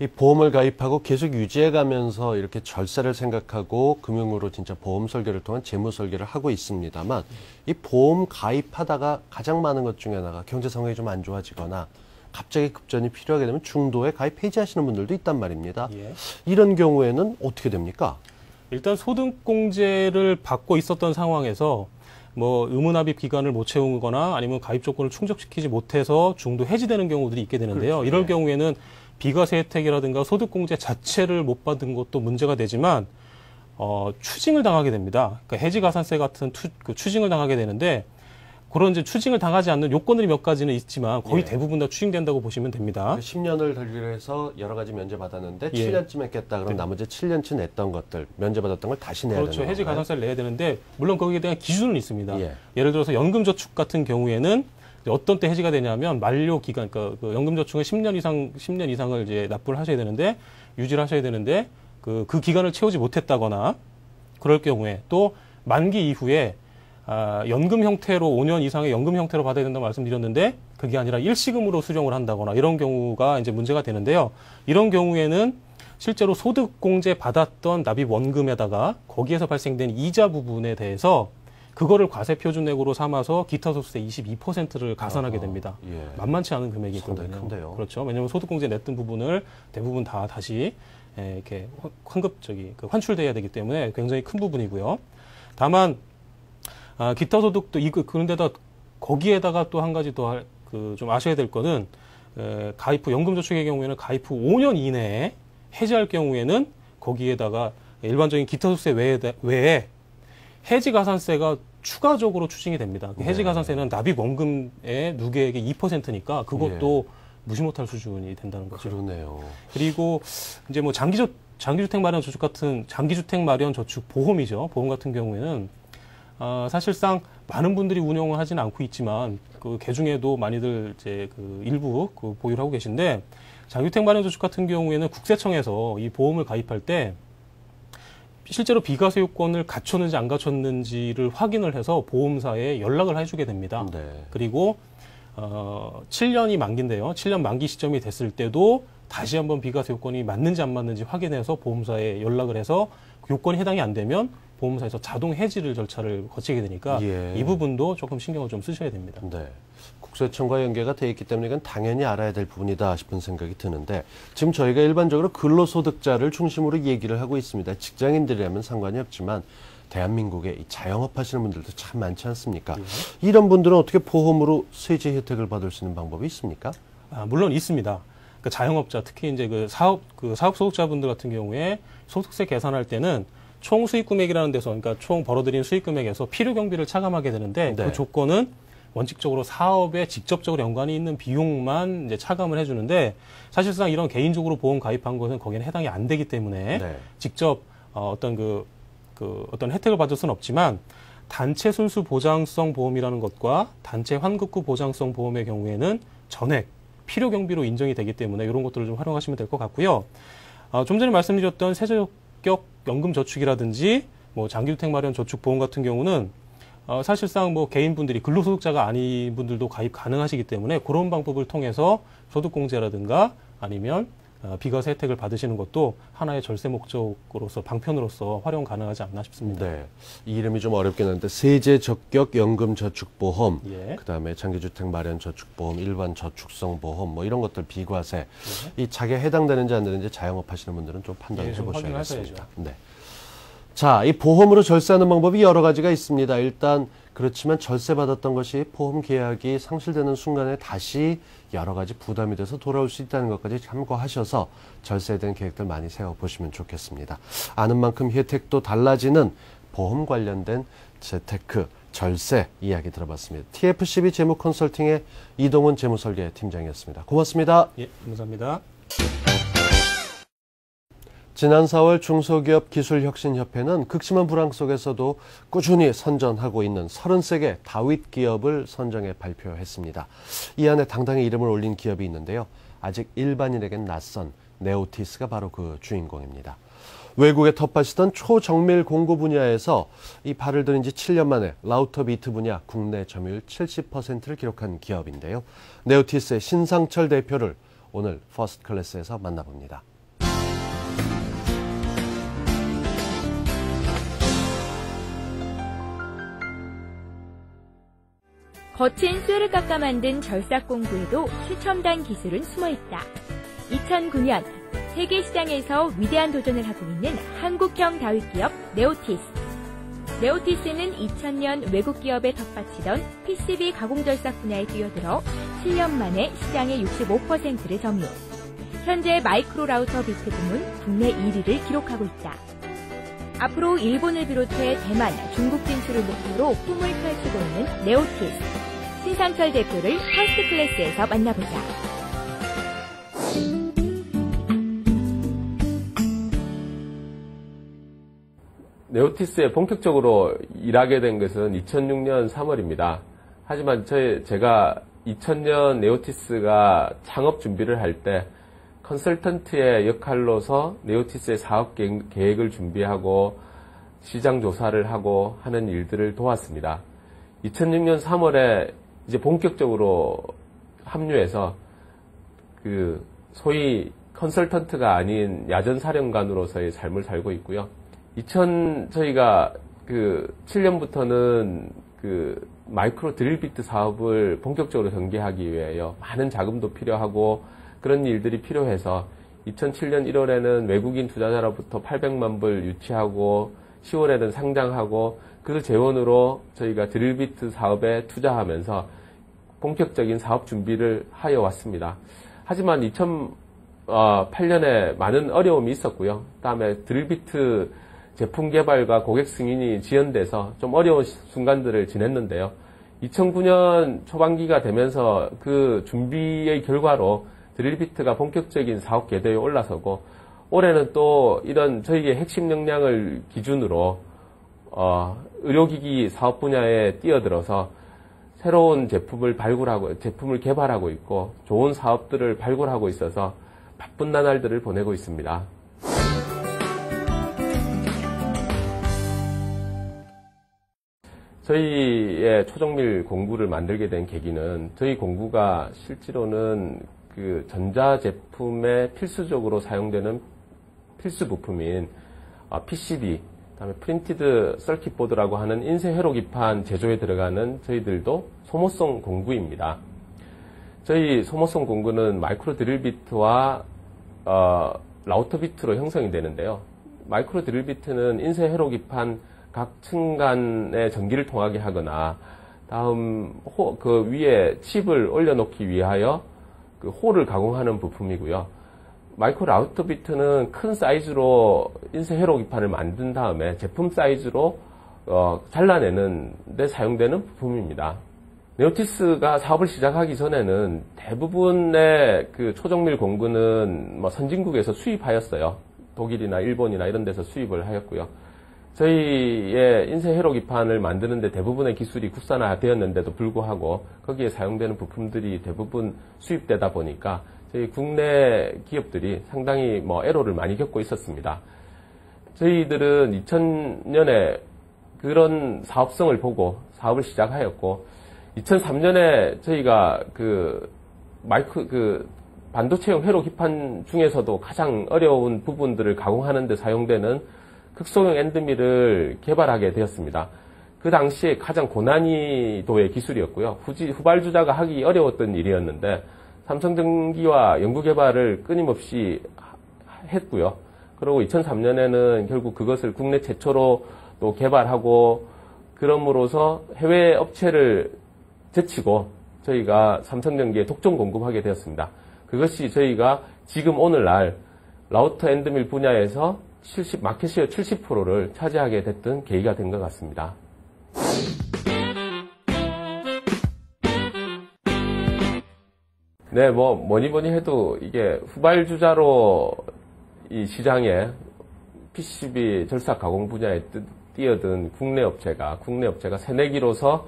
이 보험을 가입하고 계속 유지해 가면서 이렇게 절세를 생각하고 금융으로 진짜 보험 설계를 통한 재무 설계를 하고 있습니다만 이 보험 가입하다가 가장 많은 것 중에 하나가 경제 상황이 좀 안 좋아지거나 갑자기 급전이 필요하게 되면 중도에 가입 해지하시는 분들도 있단 말입니다. 예. 이런 경우에는 어떻게 됩니까? 일단 소득공제를 받고 있었던 상황에서 뭐 의무납입 기간을 못 채우거나 아니면 가입 조건을 충족시키지 못해서 중도 해지되는 경우들이 있게 되는데요. 그렇죠. 이럴 네. 경우에는 비과세 혜택이라든가 소득공제 자체를 못 받은 것도 문제가 되지만 추징을 당하게 됩니다. 그러니까 해지가산세 같은 추징을 당하게 되는데 그런 이제 추징을 당하지 않는 요건들이 몇 가지는 있지만 거의 예. 대부분 다 추징된다고 보시면 됩니다. 10년을 달기로 해서 여러 가지 면제받았는데 예. 7년쯤 했겠다. 그럼 네. 나머지 7년치 냈던 것들, 면제받았던 걸 다시 내야 그렇죠. 되는 해지 건가요? 가산세를 내야 되는데 물론 거기에 대한 기준은 있습니다. 예. 예를 들어서 연금저축 같은 경우에는 어떤 때 해지가 되냐면 만료 기간, 그러니까 그 연금저축은 10년 이상을 이제 납부를 하셔야 되는데 유지를 하셔야 되는데 그 기간을 채우지 못했다거나 그럴 경우에 또 만기 이후에 연금 형태로 5년 이상의 연금 형태로 받아야 된다고 말씀드렸는데 그게 아니라 일시금으로 수령을 한다거나 이런 경우가 이제 문제가 되는데요. 이런 경우에는 실제로 소득공제 받았던 납입 원금에다가 거기에서 발생된 이자 부분에 대해서 그거를 과세 표준액으로 삼아서 기타 소득세 22%를 가산하게 됩니다. 예. 만만치 않은 금액이 상당히 있거든요. 큰데요. 그렇죠. 왜냐하면 소득공제 냈던 부분을 대부분 다 다시 이렇게 환출돼야 되기 때문에 굉장히 큰 부분이고요. 다만 기타 소득도 그런데다 거기에다가 또 한 가지 더 좀 아셔야 될 거는 가입 후 연금저축의 경우에는 가입 후 5년 이내에 해지할 경우에는 거기에다가 일반적인 기타 소득세 외에 해지가산세가 추가적으로 추징이 됩니다. 네. 해지가산세는 납입 원금의 누계액의 2%니까 그것도 무시 못할 수준이 된다는 거죠. 그러네요. 그리고 이제 뭐 장기주택 마련 저축 같은 장기주택 마련 저축 보험이죠. 보험 같은 경우에는 사실상 많은 분들이 운영을 하지는 않고 있지만 그 개중에도 많이들 이제 일부 보유를 하고 계신데 장기주택 마련 저축 같은 경우에는 국세청에서 이 보험을 가입할 때 실제로 비과세 요건을 갖췄는지 안 갖췄는지를 확인을 해서 보험사에 연락을 해주게 됩니다. 네. 그리고 7년이 만기인데요. 7년 만기 시점이 됐을 때도 다시 한번 비과세 요건이 맞는지 안 맞는지 확인해서 보험사에 연락을 해서 요건이 해당이 안 되면 보험사에서 자동 해지를 절차를 거치게 되니까 예. 이 부분도 조금 신경을 좀 쓰셔야 됩니다. 네. 국세청과 연계가 돼 있기 때문에 이건 당연히 알아야 될 부분이다 싶은 생각이 드는데 지금 저희가 일반적으로 근로소득자를 중심으로 얘기를 하고 있습니다. 직장인들이라면 상관이 없지만 대한민국에 이 자영업 하시는 분들도 참 많지 않습니까? 이런 분들은 어떻게 보험으로 세제 혜택을 받을 수 있는 방법이 있습니까? 물론 있습니다. 그 자영업자, 특히 이제 사업 소득자분들 같은 경우에 소득세 계산할 때는 총 수익 금액이라는 데서, 그러니까 총 벌어들인 수익 금액에서 필요 경비를 차감하게 되는데 네. 그 조건은 원칙적으로 사업에 직접적으로 연관이 있는 비용만 이제 차감을 해주는데 사실상 이런 개인적으로 보험 가입한 것은 거기는 해당이 안 되기 때문에 네. 직접 어떤 어떤 혜택을 받을 수는 없지만 단체 순수 보장성 보험이라는 것과 단체 환급구 보장성 보험의 경우에는 전액 필요 경비로 인정이 되기 때문에 이런 것들을 좀 활용하시면 될 것 같고요. 좀 전에 말씀드렸던 세제적 연금 저축이라든지 뭐 장기주택 마련 저축 보험 같은 경우는 사실상 뭐 개인분들이 근로소득자가 아닌 분들도 가입 가능하시기 때문에 그런 방법을 통해서 소득공제라든가 아니면 비과세 혜택을 받으시는 것도 하나의 절세 목적으로서 방편으로서 활용 가능하지 않나 싶습니다. 네, 이 이름이 좀 어렵긴 한데 세제 적격 연금 저축보험, 예. 그다음에 장기주택 마련 저축보험, 일반 저축성 보험 뭐 이런 것들 비과세 이 자기에 해당되는지 안 되는지 자영업 하시는 분들은 좀 판단을 해보셔야겠습니다. 네. 자, 이 보험으로 절세하는 방법이 여러 가지가 있습니다. 일단 그렇지만 절세 받았던 것이 보험 계약이 상실되는 순간에 다시 여러 가지 부담이 돼서 돌아올 수 있다는 것까지 참고하셔서 절세에 대한 계획들 많이 세워보시면 좋겠습니다. 아는 만큼 혜택도 달라지는 보험 관련된 재테크, 절세 이야기 들어봤습니다. TFCB 재무컨설팅의 이동훈 재무설계 팀장이었습니다. 고맙습니다. 예, 감사합니다. 지난 4월 중소기업 기술혁신협회는 극심한 불황 속에서도 꾸준히 선전하고 있는 33개 다윗 기업을 선정해 발표했습니다. 이 안에 당당히 이름을 올린 기업이 있는데요. 아직 일반인에겐 낯선 네오티스가 바로 그 주인공입니다. 외국에 텃밭이던 초정밀 공구 분야에서 이 발을 들인 지 7년 만에 라우터 비트 분야 국내 점유율 70%를 기록한 기업인데요. 네오티스의 신상철 대표를 오늘 퍼스트 클래스에서 만나봅니다. 거친 쇠를 깎아 만든 절삭 공구에도 최첨단 기술은 숨어있다. 2009년 세계 시장에서 위대한 도전을 하고 있는 한국형 다윗 기업 네오티스. 네오티스는 2000년 외국 기업에 텃밭이던 PCB 가공 절삭 분야에 뛰어들어 7년 만에 시장의 65%를 점유. 현재 마이크로 라우터 비트 부문 국내 1위를 기록하고 있다. 앞으로 일본을 비롯해 대만, 중국 진출을 목표로 꿈을 펼치고 있는 네오티스. 신상철 대표를 퍼스트 클래스에서 만나보자. 네오티스에 본격적으로 일하게 된 것은 2006년 3월입니다. 하지만 제가 2000년 네오티스가 창업 준비를 할 때 컨설턴트의 역할로서 네오티스의 사업 계획을 준비하고 시장 조사를 하고 하는 일들을 도왔습니다. 2006년 3월에 이제 본격적으로 합류해서 그 소위 컨설턴트가 아닌 야전사령관으로서의 삶을 살고 있고요. 저희가 그 7년부터는 그 마이크로 드릴비트 사업을 본격적으로 전개하기 위해요. 많은 자금도 필요하고 그런 일들이 필요해서 2007년 1월에는 외국인 투자자로부터 800만 불 유치하고 10월에는 상장하고 그 재원으로 저희가 드릴비트 사업에 투자하면서 본격적인 사업 준비를 하여 왔습니다. 하지만 2008년에 많은 어려움이 있었고요. 그다음에 드릴비트 제품 개발과 고객 승인이 지연돼서 좀 어려운 순간들을 지냈는데요. 2009년 초반기가 되면서 그 준비의 결과로 드릴비트가 본격적인 사업 궤도에 올라서고 올해는 또 이런 저희의 핵심 역량을 기준으로 의료기기 사업 분야에 뛰어들어서 새로운 제품을 개발하고 있고 좋은 사업들을 발굴하고 있어서 바쁜 나날들을 보내고 있습니다. 저희의 초정밀 공구를 만들게 된 계기는 저희 공구가 실제로는 그 전자제품에 필수적으로 사용되는 필수 부품인 PCB, 그다음에 프린티드 서킷 보드라고 하는 인쇄 회로 기판 제조에 들어가는 저희들도 소모성 공구입니다. 저희 소모성 공구는 마이크로 드릴 비트와 라우터 비트로 형성이 되는데요. 마이크로 드릴 비트는 인쇄 회로 기판 각 층 간의 전기를 통하게 하거나 다음 그 위에 칩을 올려놓기 위하여 그 홀을 가공하는 부품이고요. 마이크로 라우터 비트는 큰 사이즈로 인쇄 회로 기판을 만든 다음에 제품 사이즈로 잘라내는 데 사용되는 부품입니다. 네오티스가 사업을 시작하기 전에는 대부분의 그 초정밀 공구는 뭐 선진국에서 수입하였어요. 독일이나 일본이나 이런 데서 수입을 하였고요. 저희의 인쇄 회로 기판을 만드는데 대부분의 기술이 국산화되었는데도 불구하고 거기에 사용되는 부품들이 대부분 수입되다 보니까 저희 국내 기업들이 상당히 뭐 애로를 많이 겪고 있었습니다. 저희들은 2000년에 그런 사업성을 보고 사업을 시작하였고 2003년에 저희가 그 반도체용 회로 기판 중에서도 가장 어려운 부분들을 가공하는 데 사용되는 극소형 엔드밀을 개발하게 되었습니다. 그 당시에 가장 고난이도의 기술이었고요. 후발주자가 하기 어려웠던 일이었는데 삼성전기와 연구개발을 끊임없이 했고요. 그리고 2003년에는 결국 그것을 국내 최초로 또 개발하고 그럼으로써 해외 업체를 제치고 저희가 삼성전기에 독점 공급하게 되었습니다. 그것이 저희가 지금 오늘날 라우터 엔드밀 분야에서 마켓시어 70%를 차지하게 됐던 계기가 된 것 같습니다. 네, 뭐니 해도 이게 후발주자로 이 시장에 PCB 절삭 가공 분야에 뛰어든 국내 업체가 새내기로서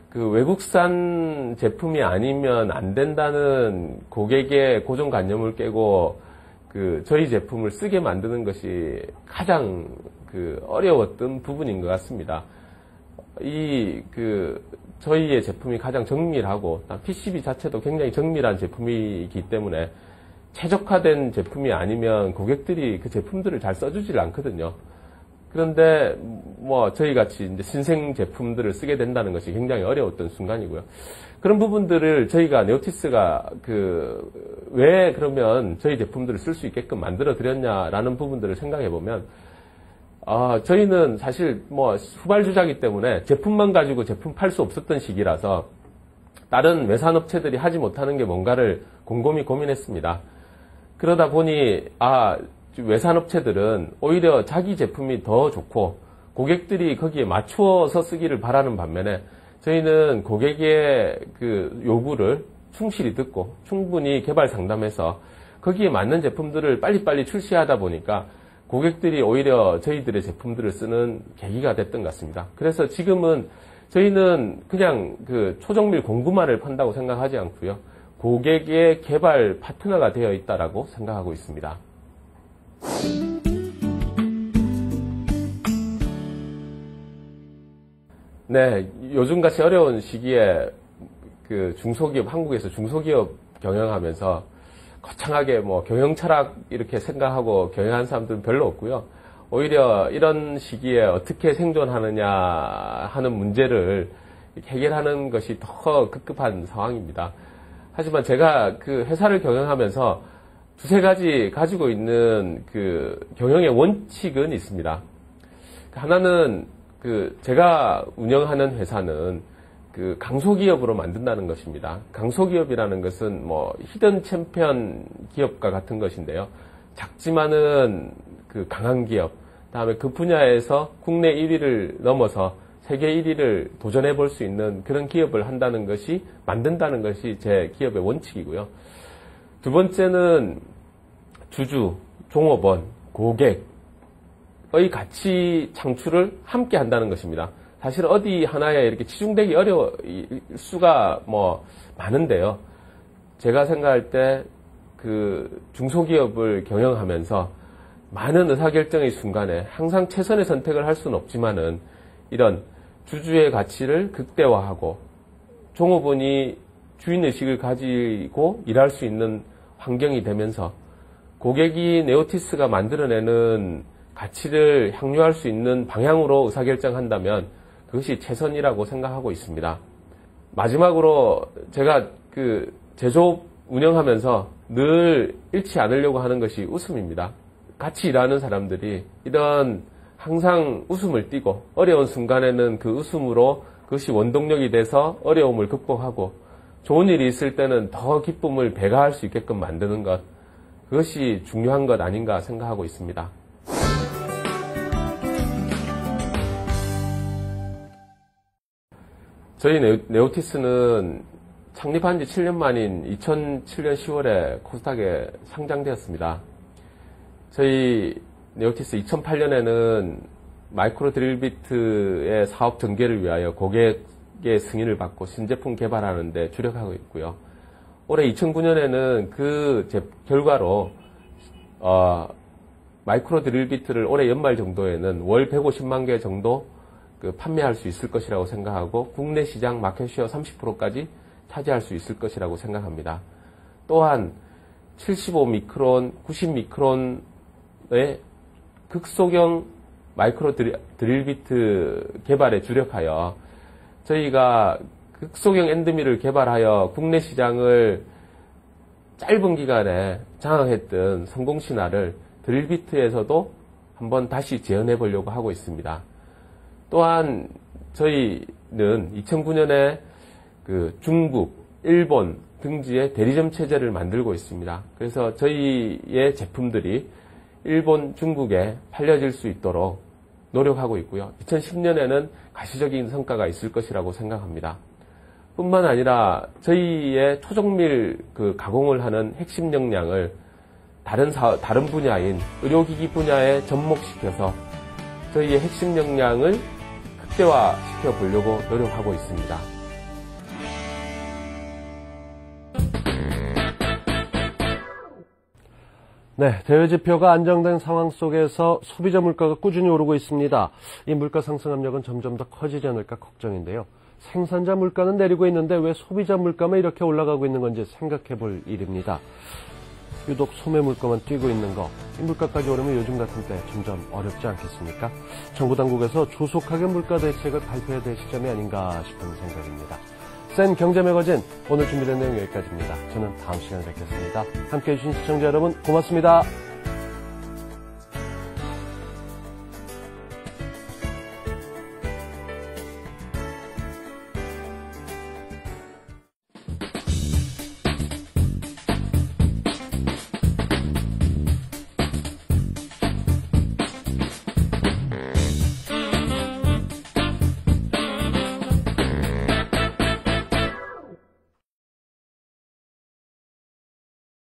그 외국산 제품이 아니면 안 된다는 고객의 고정관념을 깨고 그 저희 제품을 쓰게 만드는 것이 가장 그 어려웠던 부분인 것 같습니다. 저희의 제품이 가장 정밀하고 PCB 자체도 굉장히 정밀한 제품이기 때문에 최적화된 제품이 아니면 고객들이 그 제품들을 잘 써주질 않거든요. 그런데 저희 같이 이제 신생 제품들을 쓰게 된다는 것이 굉장히 어려웠던 순간이고요. 그런 부분들을 저희가 네오티스가 왜 그러면 저희 제품들을 쓸 수 있게끔 만들어 드렸냐라는 부분들을 생각해 보면 저희는 사실 후발주자이기 때문에 제품만 가지고 제품 팔 수 없었던 시기라서 다른 외산업체들이 하지 못하는 게 뭔가를 곰곰이 고민했습니다. 그러다 보니 외산업체들은 오히려 자기 제품이 더 좋고 고객들이 거기에 맞추어서 쓰기를 바라는 반면에 저희는 고객의 그 요구를 충실히 듣고 충분히 개발 상담해서 거기에 맞는 제품들을 빨리빨리 출시하다 보니까 고객들이 오히려 저희들의 제품들을 쓰는 계기가 됐던 것 같습니다. 그래서 지금은 저희는 그냥 그 초정밀 공구만을 판다고 생각하지 않고요. 고객의 개발 파트너가 되어 있다라고 생각하고 있습니다. 네, 요즘같이 어려운 시기에 그 한국에서 중소기업 경영하면서 거창하게 경영 철학 이렇게 생각하고 경영하는 사람들은 별로 없고요. 오히려 이런 시기에 어떻게 생존하느냐 하는 문제를 해결하는 것이 더 급급한 상황입니다. 하지만 제가 그 회사를 경영하면서 두세 가지 가지고 있는 그 경영의 원칙은 있습니다. 하나는 제가 운영하는 회사는 그 강소기업으로 만든다는 것입니다. 강소기업이라는 것은 히든 챔피언 기업과 같은 것인데요. 작지만은 그 강한 기업, 다음에 그 분야에서 국내 1위를 넘어서 세계 1위를 도전해 볼 수 있는 그런 기업을 만든다는 것이 제 기업의 원칙이고요. 두 번째는 주주, 종업원, 고객의 가치 창출을 함께 한다는 것입니다. 사실 어디 하나에 이렇게 치중되기 어려울 수가 많은데요. 제가 생각할 때 그 중소기업을 경영하면서 많은 의사결정의 순간에 항상 최선의 선택을 할 수는 없지만은 이런 주주의 가치를 극대화하고 종업원이 주인의식을 가지고 일할 수 있는 환경이 되면서 고객이 네오티스가 만들어내는 가치를 향유할 수 있는 방향으로 의사결정한다면 그것이 최선이라고 생각하고 있습니다. 마지막으로 제가 그 제조업 운영하면서 늘 잃지 않으려고 하는 것이 웃음입니다. 같이 일하는 사람들이 이런 항상 웃음을 띠고 어려운 순간에는 그 웃음으로 그것이 원동력이 돼서 어려움을 극복하고 좋은 일이 있을 때는 더 기쁨을 배가할 수 있게끔 만드는 것, 그것이 중요한 것 아닌가 생각하고 있습니다. 저희 네오티스는 창립한 지 7년 만인 2007년 10월에 코스닥에 상장되었습니다. 저희 네오티스 2008년에는 마이크로 드릴비트의 사업 등계를 위하여 고객의 승인을 받고 신제품 개발하는 데 주력하고 있고요. 올해 2009년에는 그 결과로 마이크로 드릴비트를 올해 연말 정도에는 월 150만 개 정도 판매할 수 있을 것이라고 생각하고 국내 시장 마켓쉐어 30%까지 차지할 수 있을 것이라고 생각합니다. 또한 75미크론, 90미크론의 극소형 마이크로 드릴비트 개발에 주력하여 저희가 극소형 엔드밀을 개발하여 국내 시장을 짧은 기간에 장악했던 성공 신화를 드릴비트에서도 한번 다시 재현해 보려고 하고 있습니다. 또한 저희는 2009년에 그 중국, 일본 등지의 대리점 체제를 만들고 있습니다. 그래서 저희의 제품들이 일본, 중국에 팔려질 수 있도록 노력하고 있고요. 2010년에는 가시적인 성과가 있을 것이라고 생각합니다. 뿐만 아니라 저희의 초정밀 가공을 하는 핵심 역량을 다른 분야인 의료기기 분야에 접목시켜서 저희의 핵심 역량을 극대화시켜 보려고 노력하고 있습니다. 네, 대외지표가 안정된 상황 속에서 소비자 물가가 꾸준히 오르고 있습니다. 이 물가 상승 압력은 점점 더 커지지 않을까 걱정인데요. 생산자 물가는 내리고 있는데 왜 소비자 물가만 이렇게 올라가고 있는 건지 생각해 볼 일입니다. 유독 소매 물가만 뛰고 있는 거, 이 물가까지 오르면 요즘 같은 때 점점 어렵지 않겠습니까? 정부 당국에서 조속하게 물가 대책을 발표해야 될 시점이 아닌가 싶은 생각입니다. 센 경제 매거진, 오늘 준비된 내용 여기까지입니다. 저는 다음 시간에 뵙겠습니다. 함께해 주신 시청자 여러분 고맙습니다.